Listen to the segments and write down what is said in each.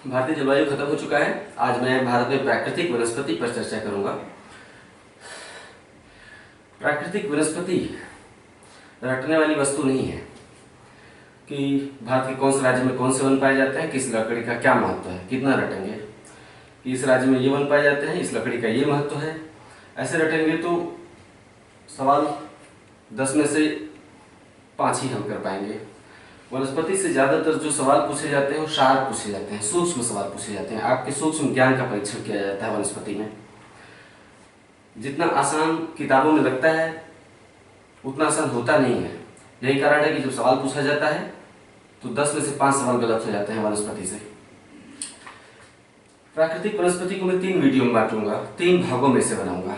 भारतीय जलवायु खत्म हो चुका है। आज मैं भारत में प्राकृतिक वनस्पति पर चर्चा करूंगा। प्राकृतिक वनस्पति रटने वाली वस्तु नहीं है कि भारत के कौन से राज्य में कौन से वन पाए जाते हैं, किस लकड़ी का क्या महत्व है, कितना रटेंगे कि इस राज्य में ये वन पाए जाते हैं, इस लकड़ी का ये महत्व है। ऐसे रटेंगे तो सवाल 10 में से 5 ही हम कर पाएंगे। वनस्पति से ज़्यादातर जो सवाल पूछे जाते हैं वो शार्प पूछे जाते हैं, सूक्ष्म सवाल पूछे जाते हैं। आपके सूक्ष्म ज्ञान का परीक्षण किया जाता है वनस्पति में। जितना आसान किताबों में लगता है उतना आसान होता नहीं है। यही कारण है कि जब सवाल पूछा जाता है तो 10 में से 5 सवाल गलत हो जाते हैं वनस्पति से। प्राकृतिक वनस्पति को मैं 3 वीडियो में बांटूंगा, 3 भागों में से बनाऊंगा।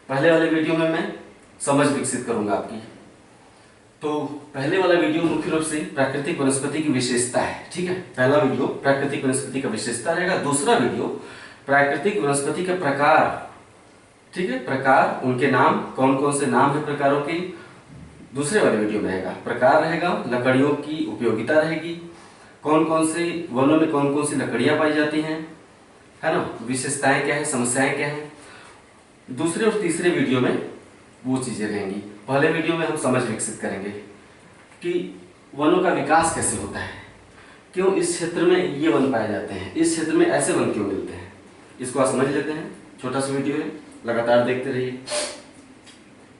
पहले वाले वीडियो में मैं समझ विकसित करूंगा आपकी। तो पहले वाला वीडियो मुख्य रूप से प्राकृतिक वनस्पति की विशेषता है, ठीक है। पहला वीडियो प्राकृतिक वनस्पति का विशेषता रहेगा। दूसरा वीडियो प्राकृतिक वनस्पति के प्रकार, ठीक है, प्रकार, उनके नाम, कौन कौन से नाम है प्रकारों के, दूसरे वाले वीडियो में रहेगा। प्रकार रहेगा, लकड़ियों की उपयोगिता रहेगी, कौन कौन से वनों में कौन कौन सी लकड़ियां पाई जाती हैं, है ना, विशेषताएं क्या है, समस्याएं क्या है। दूसरे और तीसरे वीडियो में वो चीजें रहेंगी। पहले वीडियो में हम समझ विकसित करेंगे कि वनों का विकास कैसे होता है, क्यों इस क्षेत्र में ये वन पाए जाते हैं, इस क्षेत्र में ऐसे वन क्यों मिलते हैं, इसको आप समझ लेते हैं। छोटा सा वीडियो है, लगातार देखते रहिए।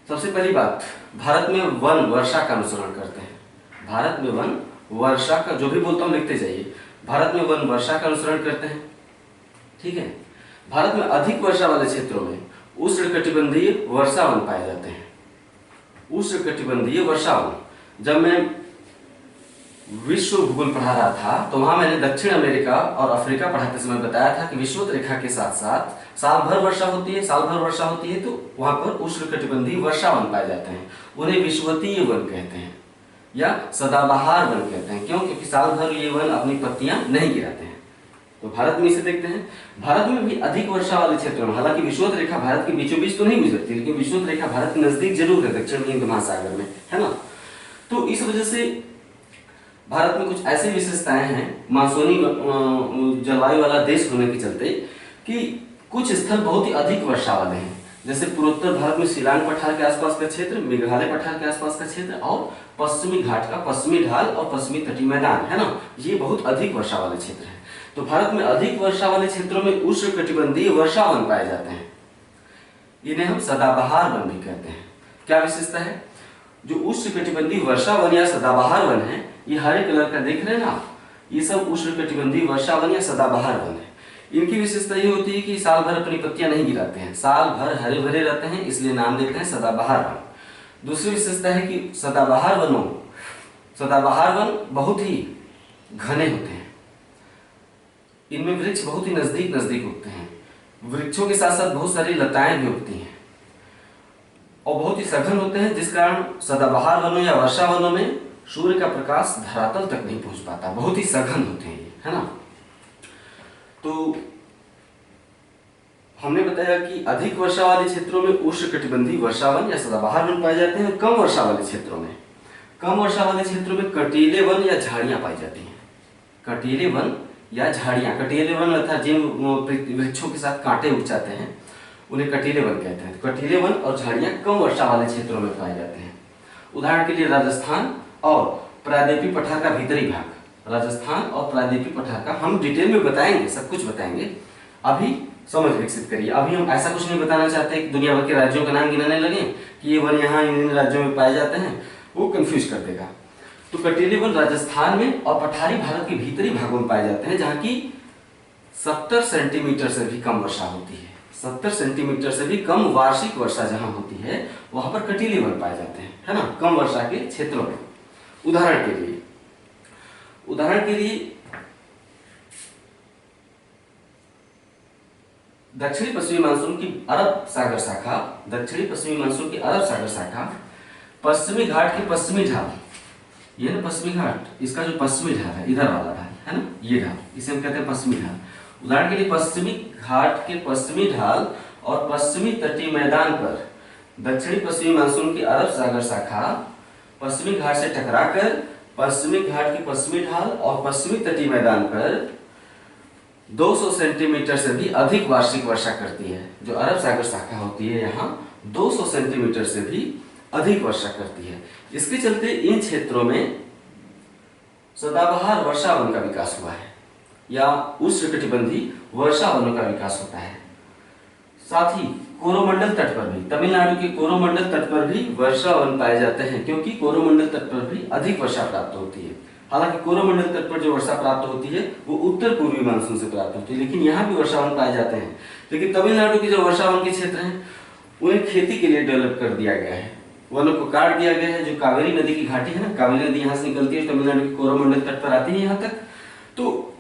सबसे पहली बात, भारत में वन वर्षा का अनुसरण करते हैं। भारत में वन वर्षा का, जो भी बोलता हूं लिखते जाइए। भारत में वन वर्षा का अनुसरण करते हैं, ठीक है। भारत में अधिक वर्षा वाले क्षेत्रों में उष्णकटिबंधीय वर्षावन पाए जाते हैं। उष्णकटिबंधीय वर्षावन, जब मैं विश्व भूगोल पढ़ा रहा था तो वहां मैंने दक्षिण अमेरिका और अफ्रीका पढ़ाते समय बताया था कि विषुवत रेखा के साथ साथ साल भर वर्षा होती है, तो वहां पर उष्णकटिबंधीय वर्षावन पाए जाते हैं। उन्हें विषुवतीय वन कहते हैं या सदाबहार वन कहते हैं। क्यों? क्योंकि साल भर ये वन अपनी पत्तियां नहीं गिराते हैं। तो भारत में इसे देखते हैं। भारत में भी अधिक वर्षा वाले क्षेत्रों में, हालांकि विषुवत रेखा भारत के बीचों बीच तो नहीं गुजरती, लेकिन विषुवत रेखा भारत के नजदीक जरूर है, दक्षिण हिंद महासागर में, है ना। तो इस वजह से भारत में कुछ ऐसी विशेषताएं हैं मानसूनी जलवायु वाला देश होने के चलते कि कुछ स्थल बहुत ही अधिक वर्षा वाले हैं। जैसे पूर्वोत्तर भारत में शिलांग पठार के आसपास का क्षेत्र, मेघालय पठार के आसपास का क्षेत्र और पश्चिमी घाट का पश्चिमी ढाल और पश्चिमी तटीय मैदान, है ना, ये बहुत अधिक वर्षा वाले क्षेत्र है। तो भारत में अधिक वर्षा वाले क्षेत्रों में उष्णकटिबंधीय वर्षावन पाए जाते हैं। इन्हें हम सदाबहार वन भी कहते हैं। क्या विशेषता है? जो उष्णकटिबंधीय वर्षावन या सदाबहार वन है, ये हरे कलर का देख रहे हैं ना, ये सब उष्णकटिबंधीय वर्षावन या सदाबहार वन है। इनकी विशेषता ये होती है कि साल भर अपनी पत्तियां नहीं गिराते हैं, साल भर हरे भरे रहते हैं, इसलिए नाम देते हैं सदाबहार वन। दूसरी विशेषता है कि सदाबहार वन बहुत ही घने होते हैं। इनमें वृक्ष बहुत ही नजदीक नजदीक उगते हैं। वृक्षों के साथ साथ बहुत सारी लताएं भी उगती हैं और बहुत ही सघन होते हैं, जिस कारण सदाबहार वनों या वर्षा वनों में सूर्य का प्रकाश धरातल तक नहीं पहुंच पाता। बहुत ही सघन होते हैं ये, है ना। तो हमने बताया कि अधिक वर्षा वाले क्षेत्रों में उष्णकटिबंधीय वर्षावन या सदाबहार वन पाए जाते हैं। कम वर्षा वाले क्षेत्रों में कटीले वन या झाड़ियां पाई जाती हैं। कटीले वन या झाड़ियां, कटीले वन अर्थात जिन वृक्षों के साथ कांटे उग जाते हैं उन्हें कटीले वन कहते हैं। कटीले वन और झाड़ियां कम वर्षा वाले क्षेत्रों में पाए जाते हैं। उदाहरण के लिए राजस्थान और प्रायद्वीपीय पठार का भीतरी भाग, राजस्थान और प्रायद्वीपीय पठार का हम डिटेल में बताएंगे, सब कुछ बताएंगे। अभी समझ विकसित करिए। अभी हम ऐसा कुछ नहीं बताना चाहते कि दुनिया भर के राज्यों का नाम गिनाने लगे कि ये वन यहाँ इन राज्यों में पाए जाते हैं, वो कंफ्यूज कर देगा। तो कटीले वन राजस्थान में और पठारी भारत के भीतरी भागों में पाए जाते हैं, जहां की 70 सेंटीमीटर से भी कम वर्षा होती है। 70 सेंटीमीटर से भी कम वार्षिक वर्षा जहां होती है वहां पर कटीले वन पाए जाते हैं, है ना, कम वर्षा के क्षेत्रों में। उदाहरण के लिए दक्षिणी पश्चिमी मानसून की अरब सागर शाखा पश्चिमी घाट के पश्चिमी ढाल, ये ना पश्चिमी घाट, इसका जो पश्चिमी ढाल है, इधर वाला ढाल है ना, ये ढाल, इसे हम कहते हैं पश्चिमी ढाल। उदाहरण के लिए पश्चिमी घाट के पश्चिमी ढाल और पश्चिमी तटीय मैदान पर दक्षिणी पश्चिमी मानसून की अरब सागर शाखा पश्चिमी घाट से टकराकर पश्चिमी घाट की पश्चिमी ढाल और पश्चिमी तटीय मैदान पर 200 सेंटीमीटर से भी अधिक वार्षिक वर्षा करती है। जो अरब सागर शाखा होती है यहाँ 200 सेंटीमीटर से भी अधिक वर्षा करती है। इसके चलते इन क्षेत्रों में सदाबहार वर्षा वन का विकास हुआ है या उष्णकटिबंधीय वर्षा वनों का विकास होता है। साथ ही कोरोमंडल तट पर भी, तमिलनाडु के कोरोमंडल तट पर भी वर्षा वन पाए जाते हैं, क्योंकि कोरोमंडल तट पर भी अधिक वर्षा प्राप्त होती है। हालांकि कोरोमंडल तट पर जो वर्षा प्राप्त होती है वो उत्तर पूर्वी मानसून से प्राप्त होती है, लेकिन यहाँ भी वर्षा वन पाए जाते हैं। लेकिन तमिलनाडु के जो वर्षा वन के क्षेत्र हैं उन्हें खेती के लिए डेवलप कर दिया गया है, वनों को काट दिया गया है। जो कावेरी नदी की घाटी है ना, कावेरी नदी यहाँ से निकलती है, तमिलनाडु के कोरोमंडल तट पर आती है यहाँ तक। तो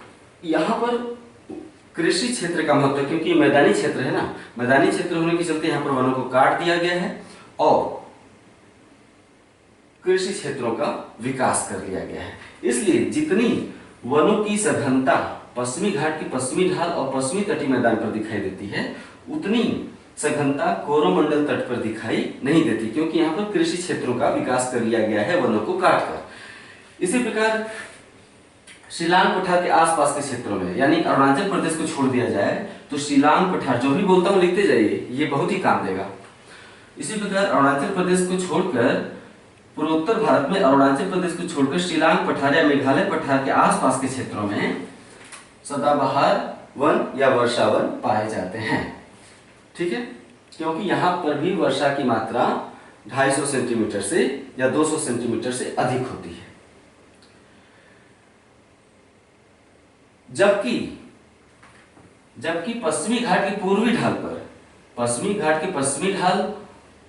यहाँ पर कृषि क्षेत्र का महत्व, क्योंकि मैदानी क्षेत्र है ना, मैदानी क्षेत्र होने के चलते यहाँ पर वनों को काट दिया गया है और कृषि क्षेत्रों का विकास कर लिया गया है। इसलिए जितनी वनों की सघनता पश्चिमी घाट की पश्चिमी ढाल और पश्चिमी तटीय मैदान पर दिखाई देती है, उतनी सघनता कोरोमंडल तट पर दिखाई नहीं देती, क्योंकि यहाँ पर कृषि क्षेत्रों का विकास कर लिया गया है वनों को काटकर। इसी प्रकार शिलांग पठार के आसपास के क्षेत्रों में, यानी अरुणाचल प्रदेश को छोड़ दिया जाए तो शिलांग पठार, जो भी बोलता हूँ लिखते जाइए, ये बहुत ही काम देगा। इसी प्रकार अरुणाचल प्रदेश को छोड़कर पूर्वोत्तर भारत में अरुणाचल प्रदेश को छोड़कर शिलांग पठार या मेघालय पठार के आसपास के क्षेत्रों में सदाबहार वन या वर्षा वन पाए जाते हैं। ठीक है, क्योंकि यहाँ पर भी वर्षा की मात्रा 250 सेंटीमीटर से या 200 सेंटीमीटर से अधिक होती है। जबकि पश्चिमी घाट की पूर्वी ढाल पर, पश्चिमी घाट के पश्चिमी ढाल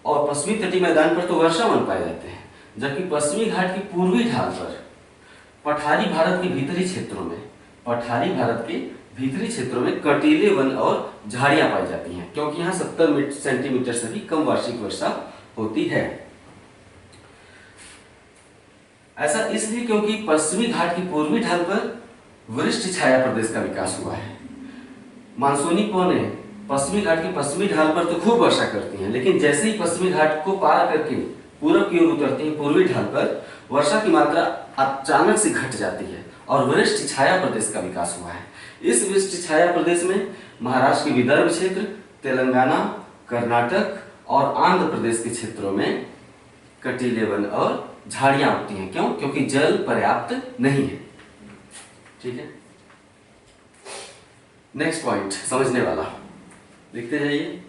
और पश्चिमी तटीय मैदान पर तो वर्षा वन पाए जाते हैं, जबकि पश्चिमी घाट की पूर्वी ढाल पर पठारी भारत के भीतरी क्षेत्रों में, पठारी भारत के भीतरी क्षेत्रों में कटीले वन और झाड़ियां पाई जाती हैं, क्योंकि यहाँ 70 सेंटीमीटर से भी कम वार्षिक वर्षा होती है। ऐसा इसलिए क्योंकि पश्चिमी घाट की पूर्वी ढाल पर वरिष्ठ छाया प्रदेश का विकास हुआ है। मानसूनी पवनें पश्चिमी घाट की पश्चिमी ढाल पर तो खूब वर्षा करती हैं, लेकिन जैसे ही पश्चिमी घाट को पार करके पूरब की ओर उतरती हैं पूर्वी ढाल पर, वर्षा की मात्रा अचानक से घट जाती है और वरिष्ठ छाया प्रदेश का विकास हुआ है। इस वरिष्ठ छाया प्रदेश में महाराष्ट्र के विदर्भ क्षेत्र, तेलंगाना, कर्नाटक और आंध्र प्रदेश के क्षेत्रों में कटीले वन और झाड़ियां उगती हैं। क्यों? क्योंकि जल पर्याप्त नहीं है। ठीक है, नेक्स्ट पॉइंट समझने वाला, लिखते जाइए।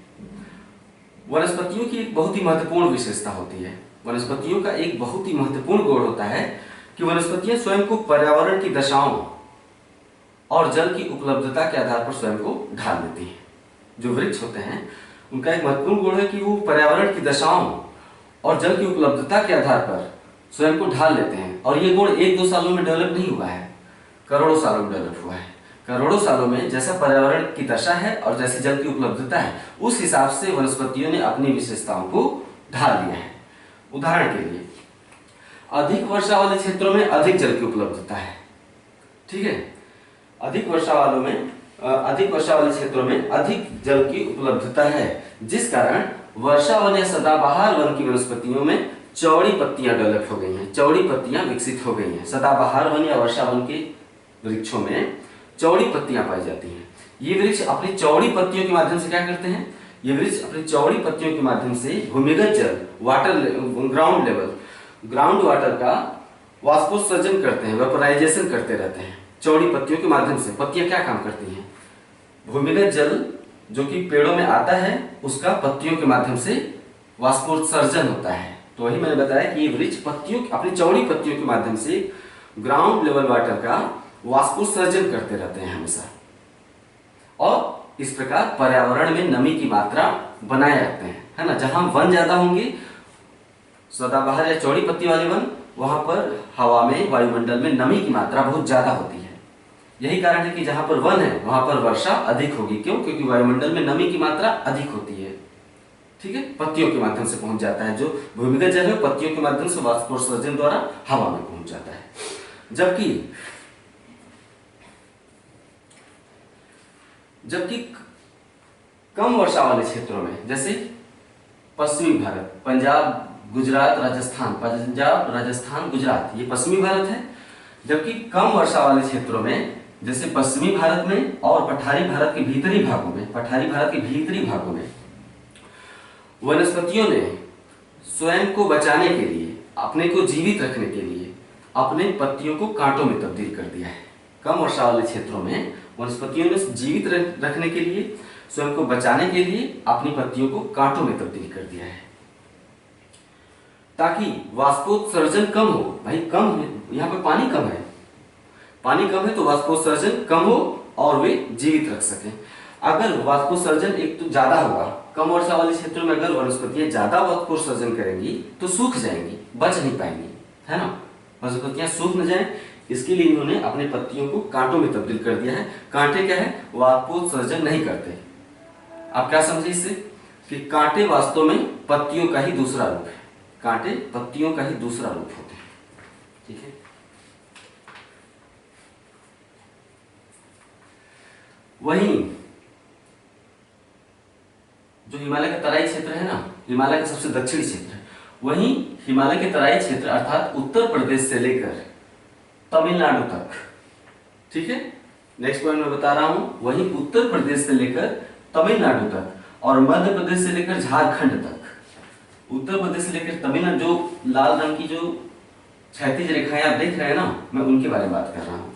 वनस्पतियों की एक बहुत ही महत्वपूर्ण विशेषता होती है, वनस्पतियों का एक बहुत ही महत्वपूर्ण गुण होता है कि वनस्पतियां स्वयं को पर्यावरण की दशाओं और जल की उपलब्धता के आधार पर स्वयं को ढाल लेती हैं। जो वृक्ष होते हैं उनका एक महत्वपूर्ण गुण है कि वो पर्यावरण की दशाओं और जल की उपलब्धता के आधार पर स्वयं को ढाल लेते हैं। और ये गुण 1-2 सालों में डेवलप नहीं हुआ है, करोड़ों सालों में डेवलप हुआ है। करोड़ों सालों में जैसा पर्यावरण की दशा है और जैसे जल की उपलब्धता है, उस हिसाब से वनस्पतियों ने अपनी विशेषताओं को ढाल लिया है। उदाहरण के लिए, अधिक वर्षा वाले क्षेत्रों में अधिक जल की उपलब्धता है। ठीक है, अधिक वर्षा वाले क्षेत्रों में अधिक जल की उपलब्धता है, जिस कारण वर्षा वन या सदाबहार वन की वनस्पतियों में चौड़ी पत्तियां डेवलप हो गई हैं, चौड़ी पत्तियां विकसित हो गई हैं। सदाबहार वन या वर्षा वन के वृक्षों में चौड़ी पत्तियां पाई जाती हैं। ये वृक्ष अपनी चौड़ी पत्तियों के माध्यम से क्या करते हैं? ये वृक्ष अपनी चौड़ी पत्तियों के माध्यम से भूमिगत जल, ग्राउंड वाटर का वाष्पोत्सर्जन करते हैं, वेपोराइजेशन करते रहते हैं चौड़ी पत्तियों के माध्यम से। पत्तियां क्या काम करती हैं? भूमिगत जल जो कि पेड़ों में आता है उसका पत्तियों के माध्यम से वाष्पोत्सर्जन होता है। तो वही मैंने बताया कि ये वृक्ष अपनी चौड़ी पत्तियों के माध्यम से ग्राउंड लेवल वाटर का वाष्पोत्सर्जन करते रहते हैं हमेशा, और इस प्रकार पर्यावरण में नमी की मात्रा बनाए रखते हैं, है ना। जहां वन ज्यादा होंगे, सदाबहार या चौड़ी पत्ती वाले वन, वहां पर हवा में, वायुमंडल में नमी की मात्रा बहुत ज्यादा होती है। यही कारण है कि जहां पर वन है वहां पर वर्षा अधिक होगी। क्यों? क्योंकि वायुमंडल में नमी की मात्रा अधिक होती है। ठीक है, पत्तियों के माध्यम से पहुंच जाता है, जो भूमिगत जल है पत्तियों के माध्यम से वाष्पोत्सर्जन द्वारा हवा में पहुंच जाता है। जबकि कम वर्षा वाले क्षेत्रों में, जैसे पश्चिमी भारत, पंजाब, राजस्थान, गुजरात, ये पश्चिमी भारत है। जबकि कम वर्षा वाले क्षेत्रों में जैसे पश्चिमी भारत में और पठारी भारत के भीतरी भागों में वनस्पतियों ने स्वयं को बचाने के लिए, अपने को जीवित रखने के लिए अपने पत्तियों को कांटों में तब्दील कर दिया है। कम वर्षा वाले क्षेत्रों में वनस्पतियों ने जीवित रखने के लिए, स्वयं को बचाने के लिए अपनी पत्तियों को कांटों में तब्दील कर दिया है, ताकि वाष्पोत्सर्जन कम हो। भाई कम है, यहाँ पे पानी कम है तो वाष्पोत्सर्जन कम हो और वे जीवित रख सकें। अगर वाष्पोत्सर्जन एक तो ज्यादा होगा, कम वर्षा वाले क्षेत्रों में अगर वनस्पतियां ज्यादा वाष्पोत्सर्जन करेंगी तो सूख जाएंगी, बच नहीं पाएंगी, है ना। वनस्पतियां सूख न जाएं, इसके लिए इन्होंने अपने पत्तियों को कांटों में तब्दील कर दिया है। कांटे क्या है, वाष्पोत्सर्जन नहीं करते। आप क्या समझे इससे कि कांटे वास्तव में पत्तियों का ही दूसरा रूप है। कांटे पत्तियों का ही दूसरा रूप होते हैं, ठीक है। वहीं जो हिमालय का तराई क्षेत्र है ना, हिमालय का सबसे दक्षिणी क्षेत्र, वहीं हिमालय के तराई क्षेत्र अर्थात उत्तर प्रदेश से लेकर तमिलनाडु तक, ठीक है। नेक्स्ट पॉइंट मैं बता रहा हूं, वहीं उत्तर प्रदेश से लेकर तमिलनाडु तक और मध्य प्रदेश से लेकर झारखंड तक। उत्तर प्रदेश से लेकर तमिलनाडु, जो लाल रंग की जो क्षैतिज रेखाएं आप देख रहे हैं ना, मैं उनके बारे में बात कर रहा हूं।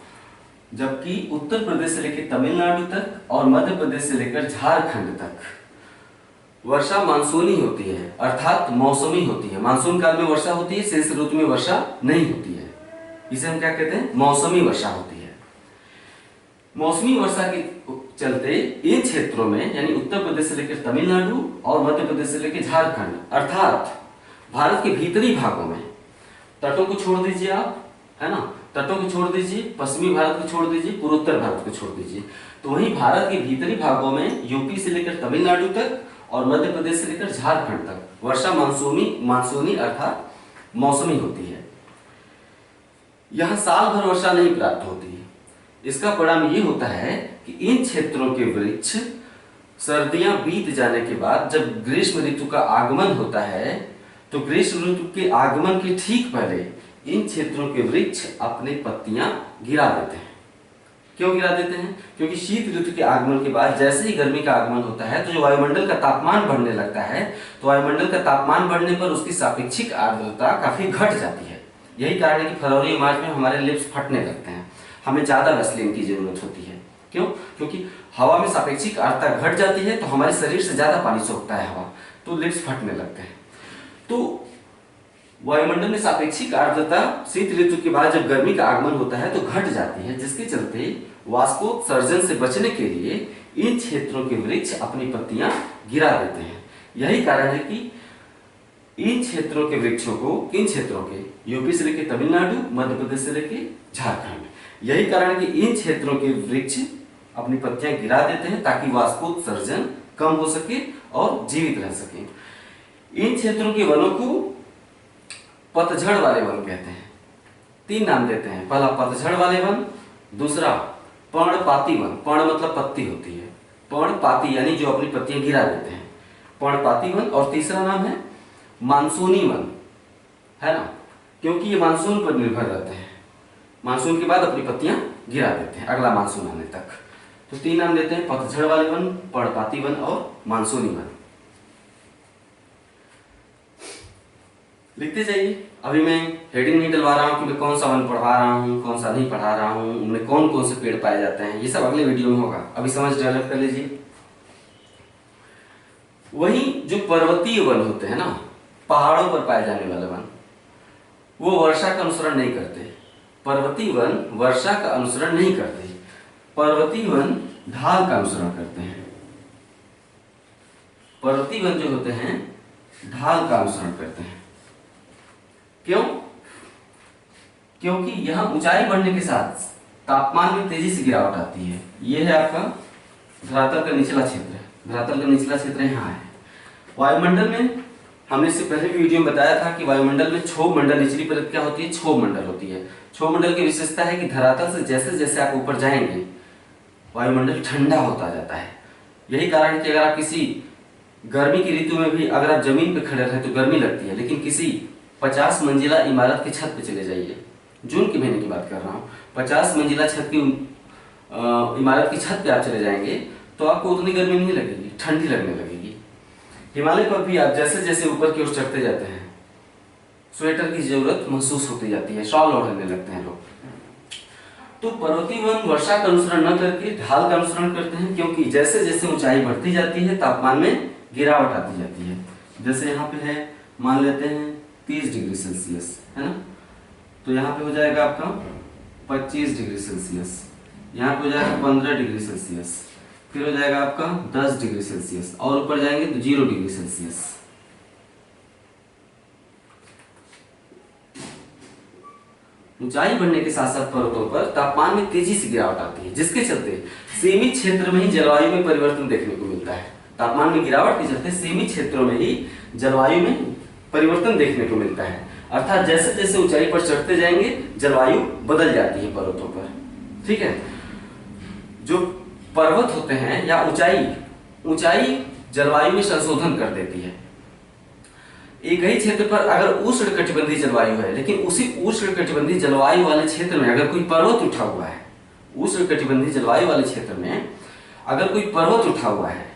जबकि उत्तर प्रदेश से लेकर तमिलनाडु तक और मध्य प्रदेश से लेकर झारखंड तक वर्षा मानसूनी होती है, अर्थात मौसमी होती है। मानसून काल में वर्षा होती है, शेष ऋतु में वर्षा नहीं होती है। इसे हम क्या कहते हैं, मौसमी वर्षा होती है। मौसमी वर्षा के चलते इन क्षेत्रों में, यानी उत्तर प्रदेश से लेकर तमिलनाडु और मध्य प्रदेश से लेकर झारखंड, अर्थात भारत के भीतरी भागों में, तटों को छोड़ दीजिए आप, है ना, तटों को छोड़ दीजिए, पश्चिमी भारत को छोड़ दीजिए, पूर्वोत्तर भारत को छोड़ दीजिए, तो वहीं भारत के भीतरी भागों में यूपी से लेकर तमिलनाडु तक और मध्य प्रदेश से लेकर झारखंड तक वर्षा मानसूनी अर्थात मौसमी होती है। यहां साल भर वर्षा नहीं प्राप्त होती है। इसका परिणाम ये होता है कि इन क्षेत्रों के वृक्ष सर्दियां बीत जाने के बाद जब ग्रीष्म ऋतु का आगमन होता है, तो ग्रीष्म ऋतु के आगमन के ठीक पहले इन क्षेत्रों के वृक्ष अपने पत्तियां गिरा देते हैं। क्यों गिरा देते हैं? क्योंकि शीत ऋतु के आगमन के बाद जैसे ही गर्मी का आगमन होता है तो जो वायुमंडल का तापमान बढ़ने लगता है, तो वायुमंडल का तापमान बढ़ने पर उसकी सापेक्षिक आर्द्रता काफी घट जाती है। यही कारण है कि फरवरी और मार्च में हमारे लिप्स फटने लगते हैं, हमें ज्यादा वैसलीन की जरूरत होती है। क्यों? क्योंकि हवा में सापेक्षिक आर्द्रता घट जाती है, तो हमारे शरीर से ज्यादा पानी सोखता है हवा, तो लिप्स फटने लगते हैं। तो वायुमंडल में सापेक्षिक आर्द्रता शीत ऋतु के बाद जब गर्मी का आगमन होता है तो घट जाती है, जिसके चलते वाष्पोत्सर्जन से बचने के लिए इन क्षेत्रों के वृक्ष अपनी पत्तियां गिरा देते हैं। यही कारण है कि इन क्षेत्रों के वृक्षों को, किन क्षेत्रों के, यूपी से लेकर तमिलनाडु, मध्य प्रदेश से लेकर झारखंड, यही कारण है कि इन क्षेत्रों के वृक्ष अपनी पत्तियां गिरा देते हैं ताकि वाष्पोत्सर्जन कम हो सके और जीवित रह सके। इन क्षेत्रों के वनों को पतझड़ वाले वन कहते हैं। 3 नाम देते हैं। पहला पतझड़ वाले वन, दूसरा पर्णपाती वन, पर्ण मतलब पत्ती होती है, पर्णपाती यानी जो अपनी पत्तियां गिरा देते हैं, पर्णपाती वन, और तीसरा नाम है मानसूनी वन, है ना, क्योंकि ये मानसून पर निर्भर रहते हैं, मानसून के बाद अपनी पत्तियां गिरा देते हैं अगला मानसून आने तक। तो 3 नाम देते हैं, पतझड़ वाले वन, पर्णपाती वन और मानसूनी वन। लिखते जाइए। अभी मैं हेडिंग नहीं डलवा रहा हूँ कि मैं कौन सा वन पढ़ा रहा हूँ, कौन सा नहीं पढ़ा रहा हूँ, उनमें कौन कौन से पेड़ पाए जाते हैं, ये सब अगले वीडियो में होगा। अभी समझ डेवलप कर लीजिए। वहीं जो पर्वतीय वन होते हैं ना, पहाड़ों पर पाए जाने वाले वन, वो वर्षा का अनुसरण नहीं करते। पर्वतीय वन वर्षा का अनुसरण नहीं करते, पर्वतीय वन ढाल का अनुसरण करते हैं। पर्वतीय वन जो होते हैं ढाल का अनुसरण करते हैं। क्यों? क्योंकि यहां ऊंचाई बढ़ने के साथ तापमान में तेजी से गिरावट आती है। यह है आपका धरातल का निचला क्षेत्र, धरातल का निचला क्षेत्र यहाँ है। वायुमंडल में हमने इससे पहले भी वीडियो में बताया था कि वायुमंडल में क्षोभ मंडल, निचली परत क्या होती है, क्षोभ मंडल होती है। क्षोभ मंडल की विशेषता है कि धरातल से जैसे जैसे आप ऊपर जाएंगे वायुमंडल ठंडा होता जाता है। यही कारण है कि अगर आप किसी गर्मी की ऋतु में भी अगर आप जमीन पे खड़े रहे तो गर्मी लगती है, लेकिन किसी 50 मंजिला इमारत की छत पे चले जाइए, जून के महीने की बात कर रहा हूँ, 50 मंजिला छत की इमारत की छत पे आप चले जाएंगे तो आपको उतनी गर्मी नहीं लगेगी, ठंडी लगने लगेगी। हिमालय पर भी आप जैसे जैसे ऊपर की ओर चढ़ते जाते हैं स्वेटर की जरूरत महसूस होती जाती है, शॉल ओढ़ने लगते हैं लोग। तो पर्वतीय वन वर्षा का अनुसरण न करके ढाल का अनुसरण करते हैं, क्योंकि जैसे जैसे ऊंचाई बढ़ती जाती है तापमान में गिरावट आती जाती है। जैसे यहाँ पे है, मान लेते हैं 30 डिग्री सेल्सियस, है ना, तो यहाँ पे हो जाएगा आपका 25 डिग्री सेल्सियस, यहाँ पे हो जाएगा 15 डिग्री सेल्सियस, फिर हो जाएगा आपका 10 डिग्री सेल्सियस, और ऊपर जाएंगे तो 0 डिग्री सेल्सियस। ऊंचाई बढ़ने के साथ साथ पर्वतों पर तापमान में तेजी से गिरावट आती है, जिसके चलते सीमित क्षेत्र में ही जलवायु में परिवर्तन देखने को मिलता है। तापमान में गिरावट के चलते सीमित क्षेत्रों में ही जलवायु में परिवर्तन देखने को मिलता है। अर्थात जैसे जैसे ऊंचाई पर चढ़ते जाएंगे जलवायु बदल जाती है पर्वतों पर। ठीक है, जो पर्वत होते हैं या ऊंचाई जलवायु में संशोधन कर देती है। एक ही क्षेत्र पर अगर उष्णकटिबंधीय जलवायु है, लेकिन उसी उष्णकटिबंधीय जलवायु वाले क्षेत्र में अगर कोई पर्वत उठा हुआ है, उष्णकटिबंधीय जलवायु वाले क्षेत्र में अगर कोई पर्वत उठा हुआ है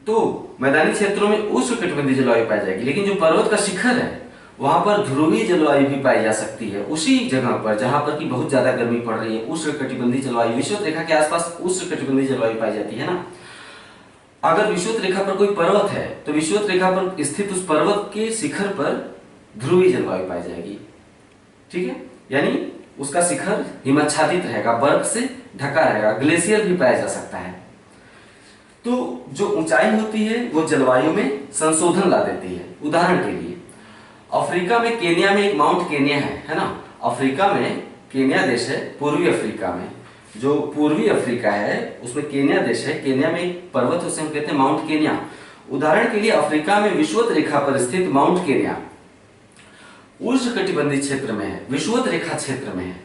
तो मैदानी क्षेत्रों में उष्णकटिबंधीय जलवायु पाई जाएगी, लेकिन जो पर्वत का शिखर है वहां पर ध्रुवीय जलवायु भी पाई जा सकती है। उसी जगह पर जहां पर की बहुत ज्यादा गर्मी पड़ रही है, उष्णकटिबंधीय जलवायु, विषुवत रेखा के आसपास उष्णकटिबंधीय जलवायु पाई जाती है ना। अगर विषुवत रेखा पर कोई पर्वत है तो विषुवत रेखा पर स्थित उस पर्वत के शिखर पर ध्रुवीय जलवायु पाई जाएगी। ठीक है, यानी उसका शिखर हिमाच्छादित रहेगा, बर्फ से ढका रहेगा, ग्लेशियर भी पाया जा सकता है। तो जो ऊंचाई होती है वो जलवायु में संशोधन ला देती है। उदाहरण के लिए अफ्रीका में केन्या में एक माउंट केन्या है ना। अफ्रीका में केन्या देश है, पूर्वी अफ्रीका में जो पूर्वी अफ्रीका है उसमें केन्या देश है। केन्या में एक पर्वत उसे हम कहते हैं माउंट केन्या। उदाहरण के लिए अफ्रीका में विषुवत रेखा पर स्थित माउंट केन्या उष्णकटिबंधीय क्षेत्र में है, विषुवत रेखा क्षेत्र में है।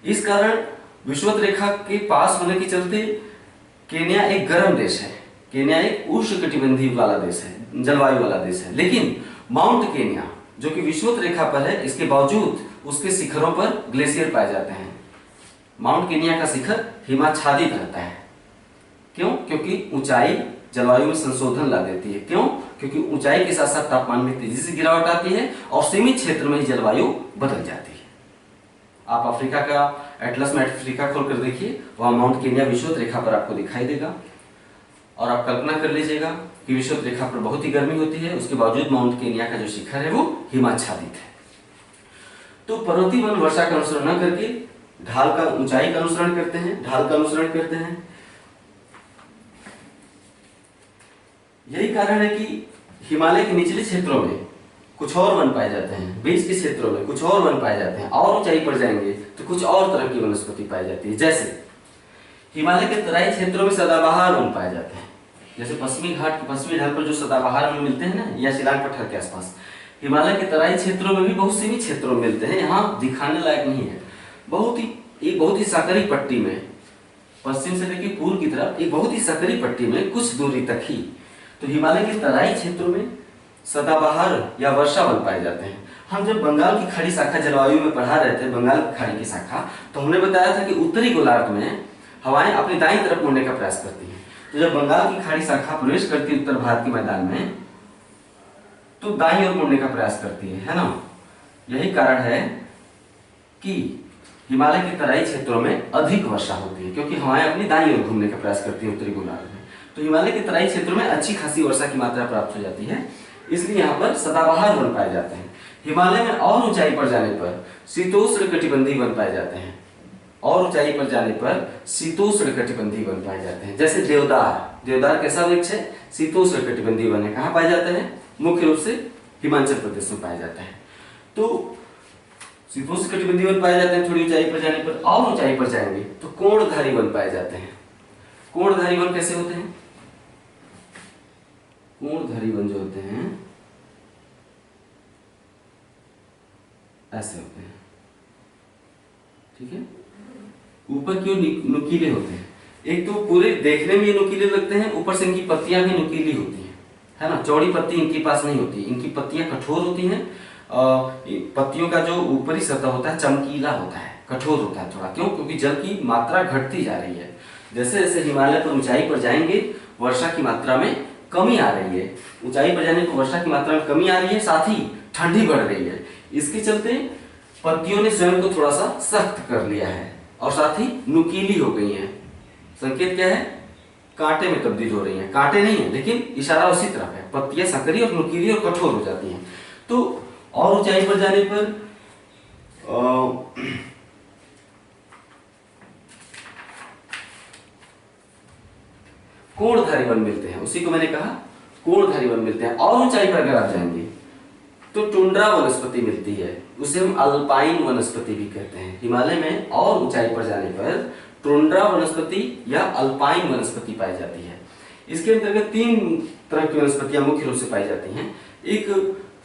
इस कारण विषुवत रेखा के पास होने के चलते केन्या एक गर्म देश है, केन्या एक उष्णकटिबंधीय वाला देश है, जलवायु वाला देश है। लेकिन माउंट केन्या जो कि विषुवत रेखा पर है, इसके बावजूद उसके शिखरों पर ग्लेशियर पाए जाते हैं। माउंट केन्या का शिखर हिमाच्छादित रहता है। क्यों? क्योंकि ऊंचाई जलवायु में संशोधन ला देती है। क्यों? क्योंकि ऊंचाई के साथ साथ तापमान में तेजी से गिरावट आती है और सीमित क्षेत्र में ही जलवायु बदल जाती है। आप अफ्रीका का एटलस में अफ्रीका खोलकर देखिए, वहां माउंट केन्या विषुवत रेखा पर आपको दिखाई देगा। और आप कल्पना कर लीजिएगा कि विषुवत रेखा पर बहुत ही गर्मी होती है, उसके बावजूद माउंट केन्या का जो शिखर है वो हिमाच्छादित है। तो पर्वतीय वन वर्षा का अनुसरण न करके ढाल का, ऊंचाई का अनुसरण करते हैं, ढाल का अनुसरण करते हैं। यही कारण है कि हिमालय के निचले क्षेत्रों में कुछ और वन पाए जाते हैं, बीच के क्षेत्रों में कुछ और वन पाए जाते हैं, और ऊंचाई पर जाएंगे तो कुछ और तरह की वनस्पति पाई जाती है। जैसे हिमालय के तराई क्षेत्रों में सदाबहार वन पाए जाते हैं। जैसे पश्चिमी घाट की पश्चिमी ढाल पर जो सदाबहार वन मिलते हैं ना, या शिलांग पठार के आसपास, हिमालय के तराई क्षेत्रों में भी बहुत सीमित क्षेत्रों में मिलते हैं। यहाँ दिखाने लायक नहीं है। एक बहुत ही सकरी पट्टी में, पश्चिम से लेकर पूर्व की तरफ एक बहुत ही सकरी पट्टी में कुछ दूरी तक ही तो हिमालय के तराई क्षेत्रों में सदाबहार या वर्षा वन पाए जाते हैं। हम जब बंगाल की खाड़ी शाखा जलवायु में पढ़ा रहे थे, बंगाल की खाड़ी की शाखा, तो हमने बताया था कि उत्तरी गोलार्ध में हवाएं अपनी दाईं तरफ मुड़ने का प्रयास करती हैं। तो जब बंगाल की खाड़ी शाखा प्रवेश करती है उत्तर भारत के मैदान में तो दाईं ओर मुड़ने का प्रयास करती है ना। यही कारण है कि हिमालय के तराई क्षेत्रों में अधिक वर्षा होती है, क्योंकि हवाएं अपनी दाईं ओर घूमने का प्रयास करती है उत्तरी गोलार्ध में। तो हिमालय के तराई क्षेत्रों में अच्छी खासी वर्षा की मात्रा प्राप्त हो जाती है, इसलिए यहाँ पर सदाबहार वन पाए जाते हैं। हिमालय में और ऊंचाई पर जाने पर शीतोष्ण कटिबंधीय वन पाए जाते हैं, और ऊंचाई पर जाने पर शीतोष्ण कटिबंधीय वन पाए जाते हैं। जैसे देवदार कैसा वृक्ष है? शीतोष्ण कटिबंधीय वन है। कहाँ पाया जाता है? मुख्य रूप से हिमाचल प्रदेश में पाया जाता है। तो शीतोष्ण कटिबंधीय वन पाए जाते हैं थोड़ी ऊंचाई पर जाने पर। और ऊंचाई पर जाएंगे तो कोणधारी वन पाए जाते हैं। कोणधारी वन कैसे होते हैं? कोणधारी वन जो होते हैं ऐसे होते हैं, ठीक है, ऊपर की ओर नुकीले होते हैं। एक तो पूरे देखने में ये नुकीले लगते हैं, ऊपर से इनकी पत्तियां भी नुकीली होती हैं, है ना। चौड़ी पत्ती इनके पास नहीं होती, इनकी पत्तियां कठोर होती हैं। पत्तियों का जो ऊपरी सतह होता है चमकीला होता है, कठोर होता है थोड़ा। क्यों? क्योंकि जल की मात्रा घटती जा रही है। जैसे जैसे हिमालय पर ऊंचाई पर जाएंगे वर्षा की मात्रा में कमी आ रही है, ऊंचाई पर जाने पर वर्षा की मात्रा में कमी आ रही है, साथ ही ठंडी बढ़ रही है। इसके चलते पत्तियों ने स्वयं को थोड़ा सा सख्त कर लिया है और साथ ही नुकीली हो गई हैं। संकेत क्या है? कांटे में तब्दील हो रही हैं। कांटे नहीं है लेकिन इशारा उसी तरफ है। पत्तियां संकरी और नुकीली और कठोर हो जाती हैं। तो और ऊंचाई पर जाने पर कोणधारी वन मिलते हैं। उसी को मैंने कहा, कोणधारी वन मिलते हैं। और ऊंचाई पर अगर आप जाएंगे तो टुंड्रा वनस्पति मिलती है, उसे हम अल्पाइन वनस्पति भी कहते हैं। हिमालय में और ऊंचाई पर जाने पर टुंड्रा वनस्पति या अल्पाइन वनस्पति पाई जाती है। इसके अंतर्गत 3 तरह की वनस्पतियां मुख्य रूप से पाई जाती हैं। एक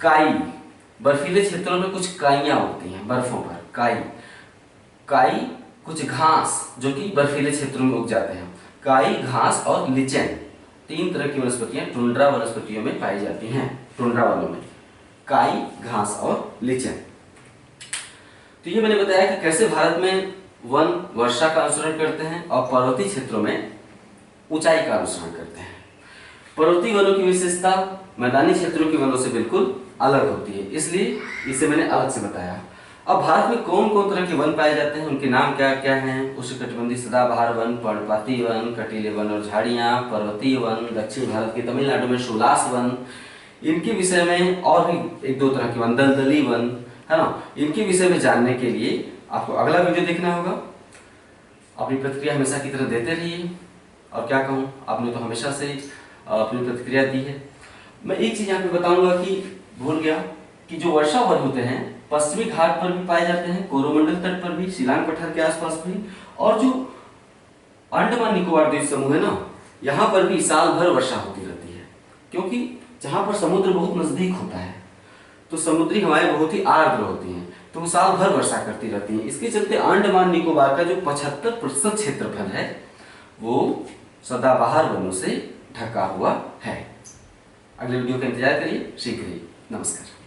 काई, बर्फीले क्षेत्रों में कुछ काइयां उगती हैं बर्फों पर। काई, कुछ घास जो कि बर्फीले क्षेत्रों में उग जाते हैं। काई, घास और लिचेन, 3 तरह की वनस्पतियां टुंड्रा वनस्पतियों में पाई जाती हैं। टुंड्रा वनों में काई, घास और लिचेन। तो ये मैंने बताया कि कैसे भारत में वन वर्षा का अनुसरण करते हैं और पर्वतीय क्षेत्रों में ऊंचाई का अनुसरण करते हैं। पर्वतीय वनों की विशेषता मैदानी क्षेत्रों के वनों से बिल्कुल अलग होती है, इसलिए इसे मैंने अलग से बताया। अब भारत में कौन कौन तरह के वन पाए जाते हैं, उनके नाम क्या क्या हैं? उष्णकटिबंधीय सदाबहार वन, पर्णपाती वन, कटीले वन और झाड़ियां, पर्वतीय वन, दक्षिण भारत के तमिलनाडु में शोलास वन, इनके विषय में और भी 1-2 तरह के वन, दलदली वन, है ना। इनके विषय में जानने के लिए आपको अगला वीडियो देखना होगा। अपनी प्रतिक्रिया हमेशा की तरह देते रहिए। और क्या कहूँ, आपने तो हमेशा से अपनी प्रतिक्रिया दी है। मैं एक चीज यहाँ पे बताऊंगा कि भूल गया कि जो वर्षा वन होते हैं पश्चिमी घाट पर भी पाए जाते हैं, कोरोमंडल तट पर भी, शिलांग पठार के आसपास भी, और जो अंडमान निकोबार द्वीप समूह है ना, यहाँ पर भी साल भर वर्षा होती रहती है। क्योंकि जहाँ पर समुद्र बहुत नजदीक होता है तो समुद्री हवाएं बहुत ही आर्द्र होती हैं, तो वो साल भर वर्षा करती रहती हैं। इसके चलते अंडमान निकोबार का जो 75% क्षेत्रफल है वो सदाबहार वनों से ढका हुआ है। अगले वीडियो का इंतजार करिए शीघ्र ही। नमस्कार।